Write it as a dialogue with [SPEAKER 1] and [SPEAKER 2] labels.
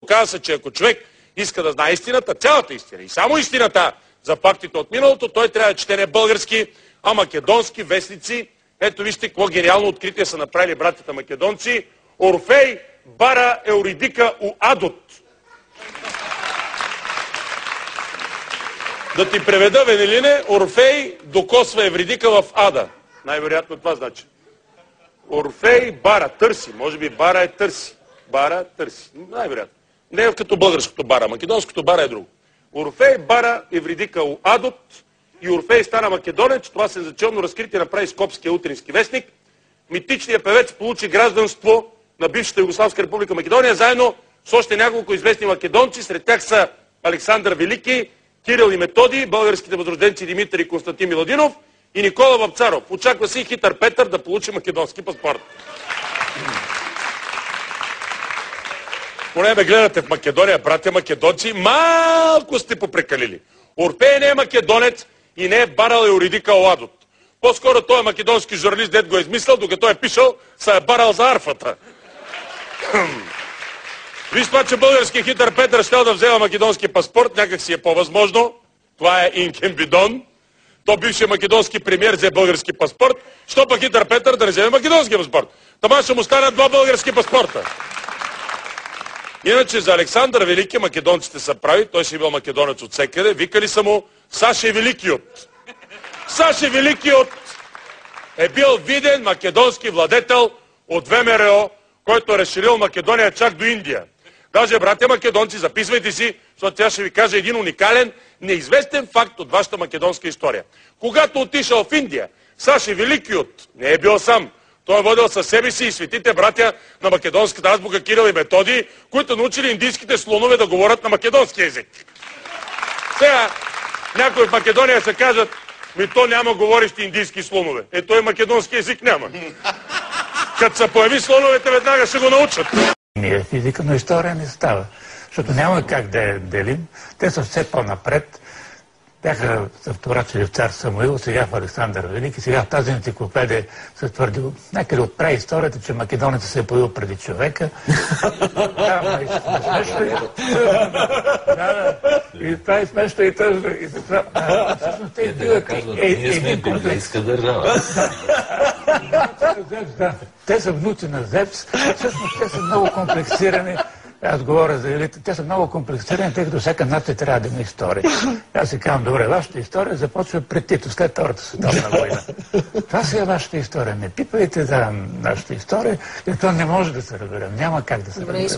[SPEAKER 1] Оказва се, че ако човек иска да знае истината, цялата истина и само истината за фактите от миналото, той трябва да чете не български, а македонски вестници. Ето вижте какво гениално откритие са направили братята македонци. Орфей бара Еуридика у Адот. Да ти преведа, Венелине, Орфей докосва Евридика в Ада. Най-вероятно това значи. Орфей бара, търси. Може би бара е търси. Бара, търси. Най-вероятно. Не е като българското бара. Македонското бара е друго. Орфей бара Евридика у Адот и Орфей стана македонец. Това сензационно разкритие направи Скопския утрински вестник. Митичният певец получи гражданство на бившата Югославска република Македония, заедно с още няколко известни македонци. Сред тях са Александър Велики, Кирил и Методий, българските възрожденци Димитър и Константин Миладинов и Никола Вапцаров. Очаква се и хитър Петър да получи македонски паспорт. Поне ме гледате в Македония, братя македонци, малко сте попрекалили. Орфей не е македонец и не е барал Еуридика у Адот. По-скоро той е македонски журналист, дед го е измислял, докато е пишал, са е барал за арфата. Виж това, че българският хитър Петър щел да взема македонски паспорт, някак си е по-възможно. Това е Инкен Бидон. То бившия македонски премиер взе български паспорт. Що пък хитър Петър да не вземе македонски паспорт? Тама ще му станат два български паспорта. Иначе за Александър Велики македонците са прави, той си бил македонец от всекъде, викали са му Саше Великиот. Саше Великиот е бил виден македонски владетел от ВМРО, който е разширил Македония чак до Индия. Даже, братя македонци, записвайте си, защото тя ще ви каже един уникален, неизвестен факт от вашата македонска история. Когато отишъл в Индия, Саше Великиот не е бил сам. Той е водил със себе си и светите братя на македонската азбука Кирил и Методий, които научили индийските слонове да говорят на македонски език. Сега, някои в Македония се кажат, ми то няма говорещи индийски слонове. Е, той македонски език няма. Като се появи слоновете, веднага ще го научат.
[SPEAKER 2] Ние физика, но история не става. Защото няма как да я делим. Те са все по-напред. Бяха се вторачили в цар Самуил, сега в Александър Велики, сега в тази енциклопедия се твърдил някъде от преисторията, че македонецът се е появил преди човека. И това е смешно и тъжно.
[SPEAKER 3] Ние сме библейска държава.
[SPEAKER 2] Те са внуци на Зевс. Всъщност те са много комплексирани. Аз говоря за елита. Те са много комплексирани, тъй като всяка нация трябва да има история. Аз си казвам, добре, вашата история започва пред Тито, след Втората световна война. Това си е вашата история. Не пипайте за нашата история, и това не може да се разберем. Няма как да се разберем.